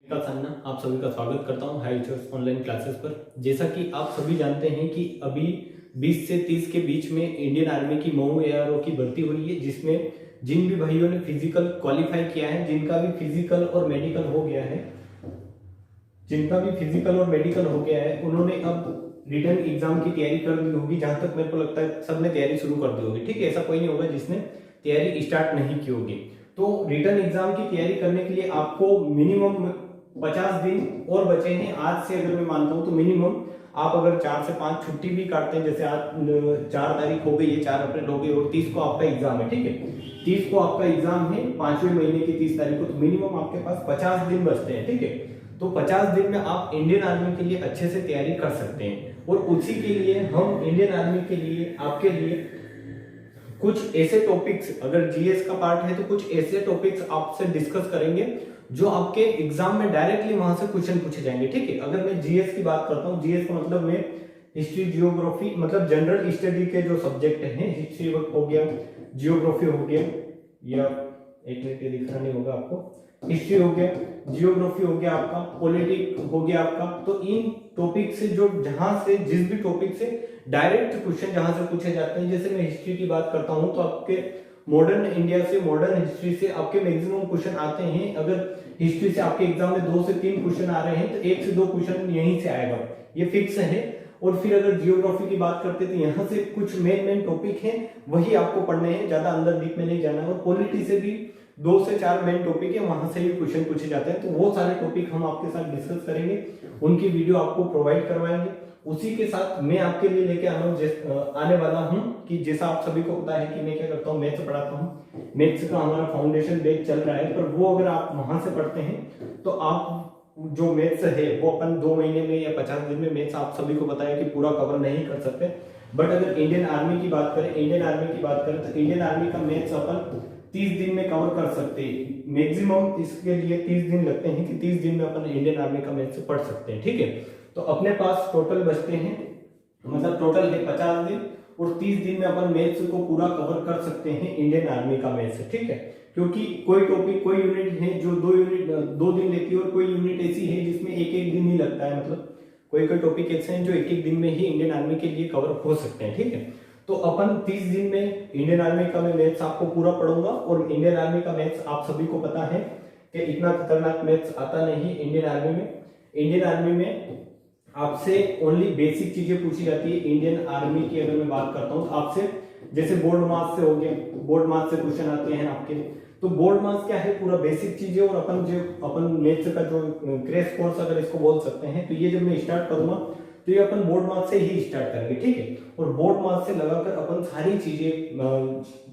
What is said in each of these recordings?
का सान्ना आप सभी का स्वागत करता हूं हाई टीचर्स ऑनलाइन क्लासेस पर। जैसा कि आप सभी जानते हैं कि अभी 20 से 30 के बीच में इंडियन आर्मी की मऊ एआरओ की भर्ती हुई है, जिसमें जिन भी भाइयों ने फिजिकल क्वालिफाई किया है, जिनका भी फिजिकल और मेडिकल हो गया है, उन्होंने अब रिटर्न एग्जाम की तैयारी कर दी होगी। जहां तक मेरे को लगता है सबने तैयारी शुरू कर दी होगी। ठीक है, ऐसा कोई नहीं होगा जिसने तैयारी स्टार्ट नहीं की होगी। तो रिटर्न एग्जाम की तैयारी करने के लिए आपको मिनिमम 50 दिन और बचे हैं। आज से अगर मैं मानता हूं तो मिनिमम आप अगर 4 से 5 छुट्टी भी काटते हैं, जैसे आज 4 तारीख हो गई है, 4 अप्रैल हो गई और 30 को आपका एग्जाम है। ठीक है, 30 को आपका एग्जाम है, 5वें महीने की 30 तारीख को, तो मिनिमम आपके पास 50 दिन बचते हैं। ठीक है, तो 50 दिन में आप इंडियन आर्मी के लिए अच्छे से तैयारी कर सकते हैं। और उसी के लिए हम इंडियन आर्मी के लिए आपके लिए कुछ ऐसे टॉपिक्स, अगर जीएस का पार्ट है तो कुछ ऐसे टॉपिक्स आपसे डिस्कस करेंगे जो आपके एग्जाम में डायरेक्टली वहां से क्वेश्चन पूछे जाएंगे। ठीक है, अगर मैं जीएस की बात करता हूँ, जीएस का मतलब मैं हिस्ट्री जियोग्राफी, मतलब जनरल स्टडी के जो सब्जेक्ट हैं, हिस्ट्री हो गया, जियोग्राफी हो गया, या एक मिनट ये दिखना नहीं होगा आपको, हिस्ट्री हो गया, जियोग्राफी हो गया आपका, पॉलिटिक्स हो गया आपका। तो इन टॉपिक से जो जहां से जिस भी टॉपिक से डायरेक्ट क्वेश्चन जहां से पूछे जाते हैं, जैसे मैं हिस्ट्री की बात करता हूं तो आपके मॉडर्न इंडिया से, मॉडर्न हिस्ट्री से आपके मैक्सिमम क्वेश्चन आते हैं। अगर हिस्ट्री से आपके एग्जाम में 2 से 3 क्वेश्चन आ रहे हैं तो 1 से 2 क्वेश्चन यहीं से आएगा, ये फिक्स है। और फिर अगर जियोग्राफी की बात करते हैं तो यहाँ से कुछ मेन टॉपिक हैं, वही आपको पढ़ने हैं, ज्यादा अंदर डीप में नहीं जाना है। और पॉलिटी से भी 2 से 4 मेन टॉपिक है, वहां से भी क्वेश्चन पूछे जाते हैं। तो वो सारे टॉपिक हम आपके साथ डिस्कस करेंगे, उनकी वीडियो आपको प्रोवाइड करवाएंगे। उसी के साथ मैं आपके लिए लेके आने वाला हूं कि जैसा आप सभी को पता है कि मैं क्या करता हूं, मैथ्स पढ़ाता हूं। मैथ्स का हमारा फाउंडेशन बैच चल रहा है, पर वो अगर आप वहां से पढ़ते हैं तो आप जो मैथ्स है वो अपन 2 महीने में या 50 दिन में मैथ्स आप सभी को पता है कि पूरा कवर नहीं कर सकते। बट अगर इंडियन आर्मी की बात करें तो इंडियन आर्मी का मैथ्स अपन 30 दिन में कवर कर सकते हैं। मैक्सिमम इसके लिए 30 दिन लगते हैं कि 30 दिन में अपन इंडियन आर्मी का मैथ्स पढ़ सकते हैं। ठीक है, तो अपने पास टोटल बचते हैं, मतलब टोटल है 50 दिन, और 30 दिन में अपन मैथ्स को पूरा कवर कर सकते हैं इंडियन आर्मी का मैथ्स। ठीक है, क्योंकि कोई टॉपिक, कोई यूनिट है जो 2 दिन लेती है, और कोई यूनिट ऐसी है जिसमें एक दिन ही लगता है। मतलब कोई टॉपिक ऐसे हैं जो एक दिन में ही इंडियन आर्मी के लिए कवर हो सकते हैं। ठीक है, तो अपन 30 दिन में इंडियन आर्मी का मैं मैथ्स आपको पूरा पढ़ूंगा। और इंडियन आर्मी का मैथ्स आप सभी को पता है कि इतना खतरनाक मैथ्स आता नहीं इंडियन आर्मी में। इंडियन आर्मी में आपसे ओनली बेसिक चीजें पूछी जाती है। इंडियन आर्मी की अगर मैं बात करता हूं तो आपसे जैसे बोर्ड मार्क्स से हो गया, बोर्ड मार्क्स से क्वेश्चन आते हैं आपके। तो बोर्ड मार्क्स क्या है, पूरा बेसिक चीजें। और अपन मैथ्स का जो क्रैश कोर्स अगर इसको बोल सकते हैं, तो ये जब मैं स्टार्ट करूंगा तो ये अपन बोर्ड मार्क्स से ही स्टार्ट करेंगे। ठीक है, और बोर्ड मार्क्स से लगाकर अपन सारी चीजें,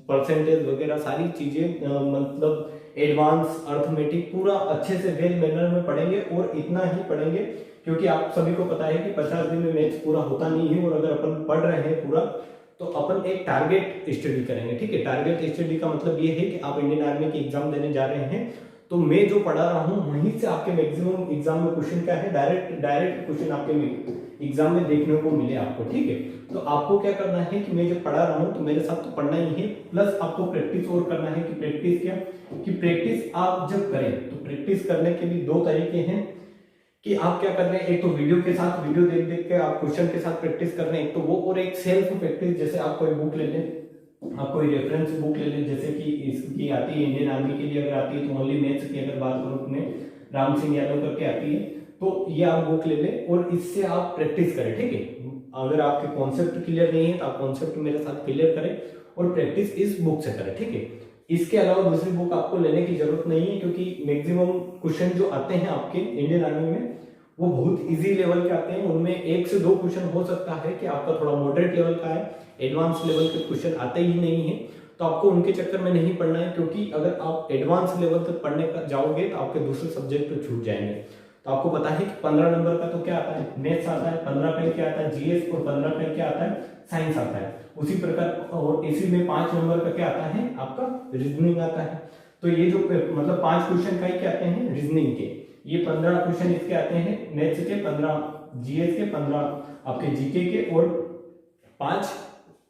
परसेंटेज वगैरह सारी चीजें, मतलब एडवांस अर्थमेटिक पूरा अच्छे से वेल मैनर में पढ़ेंगे। और इतना ही पढ़ेंगे क्योंकि आप सभी को पता है कि 50 दिन में मैथ्स पूरा होता नहीं है। और अगर अपन पढ़ रहे हैं पूरा तो अपन एक टारगेट स्टडी करेंगे। ठीक है, टारगेट स्टडी का मतलब ये है कि आप इंडियन आर्मी के एग्जाम देने जा रहे हैं, तो मैं जो पढ़ा रहा हूं वहीं से आपके मैक्सिमम एग्जाम में क्वेश्चन क्या है, डायरेक्ट क्वेश्चन आपके एग्जाम में देखने को मिले आपको। ठीक है, तो आपको क्या करना है कि मैं जो पढ़ा रहा हूं तो मेरे साथ तो पढ़ना ही है, प्लस आपको प्रैक्टिस और करना है। कि प्रैक्टिस क्या, कि प्रैक्टिस आप जब करें तो प्रैक्टिस करने के भी 2 तरीके हैं कि आप क्या कर रहे हैं। एक तो वीडियो के साथ, वीडियो देख देख के आप क्वेश्चन के साथ प्रैक्टिस कर रहे हैं, एक तो वो, और एक सेल्फ प्रैक्टिस। जैसे आप कोई बुक ले लें, आप कोई रेफरेंस बुक ले लें, जैसे कि इसकी आती है इंडियन आर्मी के लिए अगर आती है तो ओनली मैथ्स की अगर बात करूं में राम सिंह यादव करके आती है, तो ये आप बुक ले लें और इससे आप प्रैक्टिस करें। ठीक है, अगर आपके कॉन्सेप्ट क्लियर नहीं है तो आप कॉन्सेप्ट मेरे साथ क्लियर करें और प्रैक्टिस इस बुक से करें। ठीक है, इसके अलावा दूसरी बुक आपको लेने की जरूरत नहीं है, क्योंकि मैक्सिमम क्वेश्चन जो आते हैं आपके इंडियन आर्मी में वो बहुत इजी लेवल के आते हैं। उनमें 1 से 2 क्वेश्चन हो सकता है कि आपका थोड़ा मॉडरेट लेवल का है, एडवांस लेवल के क्वेश्चन आते ही नहीं है, तो आपको उनके चक्कर में नहीं पढ़ना है। क्योंकि अगर आप एडवांस लेवल तक पढ़ने का जाओगे तो आपके दूसरे सब्जेक्ट तो छूट जाएंगे। तो आपको पता है कि 15 नंबर का तो क्या आता है, मैथ्स आता है, 15 का क्या आता है, जीएस, और 15 का क्या आता है, साइंस आता है। उसी प्रकार और इसी में 5 नंबर का क्या आता है, आपका रीजनिंग आता है। तो ये जो मतलब 5 क्वेश्चन का ही क्या आते हैं, रीजनिंग के। ये 15 क्वेश्चन इसके आते हैं मैथ्स के, 15 जीएस के, 15 आपके जीके के, और 5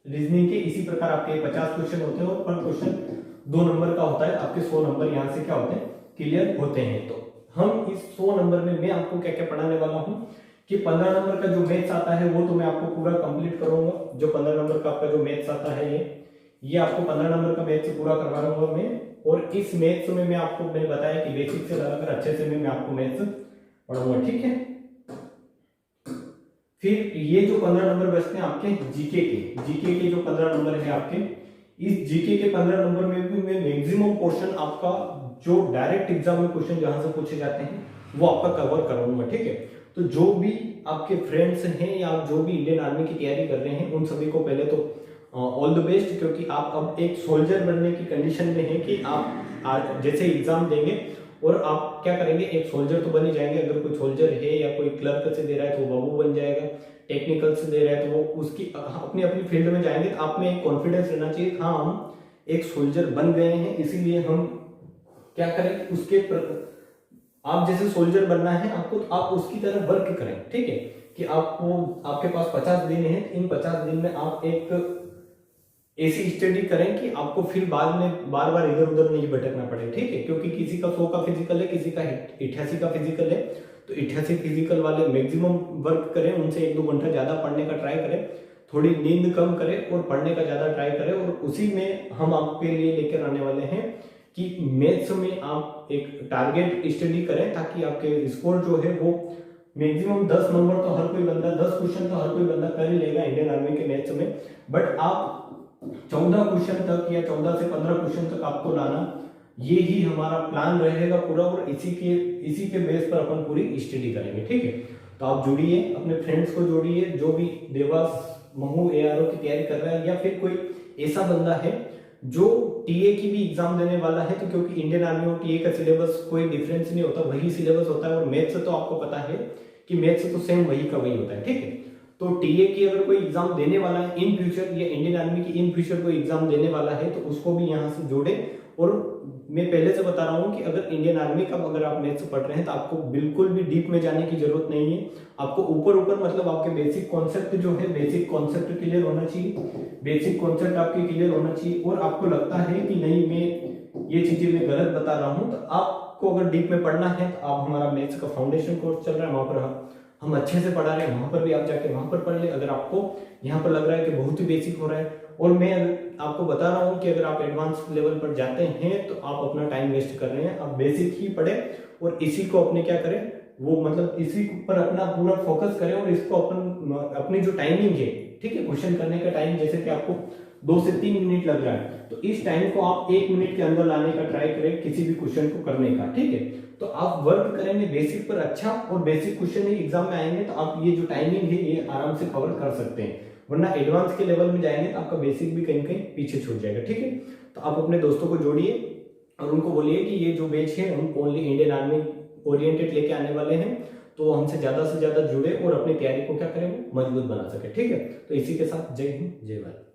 रीजनिंग के। इसी प्रकार आपके 50 क्वेश्चन होते हैं और पर क्वेश्चन 2 नंबर का होता है। आपके 100 नंबर यहाँ से क्या होते हैं, क्लियर होते हैं। तो हम इस 100 नंबर में मैं आपको क्या क्या पढ़ाने वाला हूँ कि 15 नंबर का जो मैथ्स आता है वो तो मैं आपको पूरा कंप्लीट करूंगा। जो 15 नंबर का आपका जो मैथ्स आता है ये आपको 15 नंबर का मैथ्स पूरा करवा दूंगा मैं। और इस मैथ्स में मैं आपको मैंने बताया कि बेसिक से लगाकर अच्छे से मैं आपको मैथ्स पढ़ाऊंगा, ठीक है। फिर ये जो 15 नंबर बचते हैं आपके जीके के जो 15 नंबर है आपके, इस जीके के 15 नंबर में भी मैं मैक्सिमम पोर्शन आपका जो डायरेक्ट एग्जाम में क्वेश्चन जहां से पूछे जाते हैं वो आपका कवर कराऊंगा, ठीक है। तो जो भी आपके फ्रेंड्स हैं या जो भी इंडियन आर्मी की तैयारी कर रहे हैं उन सभी को पहले तो ऑल द बेस्ट, क्योंकि आप अब एक सोल्जर बनने की कंडीशन में हैं कि आप जैसे एग्जाम देंगे और आप क्या करेंगे, एक सोल्जर तो बन ही जाएंगे। अगर कोई सोल्जर है या कोई क्लर्क से दे रहा है तो वो बाबू बन जाएगा, टेक्निकल से दे रहा है तो वो उसकी अपनी अपनी फील्ड में जाएंगे। तो आप में एक कॉन्फिडेंस रहना चाहिए, हाँ हम एक सोल्जर बन गए हैं, इसीलिए हम क्या करें उसके आप जैसे सोल्जर बनना है आपको, तो आप उसकी तरह वर्क करें, ठीक है। कि आपको आपके पास 50 दिन है, इन 50 दिन में आप एक ऐसी स्टडी करें कि आपको फिर बाद में बार बार इधर उधर नहीं भटकना पड़े, ठीक है। क्योंकि किसी का 100 का फिजिकल है, किसी का 88 का फिजिकल है, तो 88 फिजिकल वाले मैक्सिमम वर्क करें, उनसे 1-2 घंटा ज्यादा पढ़ने का ट्राई करें, थोड़ी नींद कम करें और पढ़ने का ज्यादा ट्राई करें। और उसी में हम आपके लिए लेकर आने वाले हैं कि मैथ्स में आप एक टारगेट स्टडी करें ताकि आपके स्कोर जो है वो मैक्सिमम 10 नंबर तो हर कोई बंदा, 10 क्वेश्चन तो हर कोई बंदा कर ही लेगा इंडियन आर्मी के मैथ्स में। बट आप 14 क्वेश्चन तक या 14 से 15 क्वेश्चन तक आपको लाना, ये ही हमारा प्लान रहेगा पूरा। और इसी के बेस पर अपन पूरी स्टडी करेंगे, ठीक है। तो आप जुड़िए, अपने फ्रेंड्स को जोड़िए, जो भी देवास महू एआरओ की तैयारी कर रहा है या फिर कोई ऐसा बंदा है जो टीए की भी एग्जाम देने वाला है। तो क्योंकि इंडियन आर्मी और टीए का सिलेबस कोई डिफरेंस नहीं होता, वही सिलेबस होता है। और मैथ्स तो आपको पता है कि मैथ्स तो सेम वही का वही होता है, ठीक है। तो टीए की अगर कोई एग्जाम देने वाला है इन फ्यूचर, या इंडियन आर्मी की इन फ्यूचर कोई एग्जाम देने वाला है, तो उसको भी यहाँ से जोड़े। और मैं पहले से बता रहा हूँ कि अगर इंडियन आर्मी का अगर आप मैथ्स पढ़ रहे हैं तो आपको बिल्कुल भी डीप में जाने की जरूरत नहीं है। आपको ऊपर ऊपर मतलब आपके बेसिक कॉन्सेप्ट जो है, बेसिक कॉन्सेप्ट क्लियर होना चाहिए, बेसिक कॉन्सेप्ट आपके क्लियर होना चाहिए। और आपको लगता है कि नहीं मैं ये चीजें मैं गलत बता रहा हूँ, तो आपको अगर डीप में पढ़ना है तो आप हमारा मैथ्स का फाउंडेशन कोर्स चल रहा है, वहां पर हम अच्छे से पढ़ा रहे हैं, वहां पर भी आप जाके वहां पर पढ़ ले। अगर आपको यहाँ पर लग रहा है कि बहुत ही बेसिक हो रहा है, और मैं आपको बता रहा हूँ कि अगर आप एडवांस लेवल पर जाते हैं तो आप अपना टाइम वेस्ट कर रहे हैं। आप बेसिक ही पढ़े और इसी को अपने क्या करें, वो मतलब इसी पर अपना पूरा फोकस करें। और इसको अपनी जो टाइमिंग है, ठीक है, क्वेश्चन करने का टाइम जैसे कि आपको 2 से 3 मिनट लग रहा है, तो इस टाइम को आप 1 मिनट के अंदर लाने का ट्राई करें किसी भी क्वेश्चन को करने का, ठीक है। तो आप वर्क करेंगे बेसिक पर अच्छा, और बेसिक क्वेश्चन ही एग्जाम में आएंगे तो आप ये जो टाइमिंग है ये आराम से कवर कर सकते हैं। वरना एडवांस के लेवल में जाएंगे तो आपका बेसिक भी कहीं कहीं पीछे छूट जाएगा, ठीक है। तो आप अपने दोस्तों को जोड़िए और उनको बोलिए कि ये जो बैच है हम ओनली इंडियन आर्मी ओरिएंटेड लेके आने वाले हैं, तो हमसे ज्यादा से ज्यादा जुड़े और अपनी तैयारी को क्या करें, मजबूत बना सके, ठीक है। तो इसी के साथ जय हिंद जय भारत।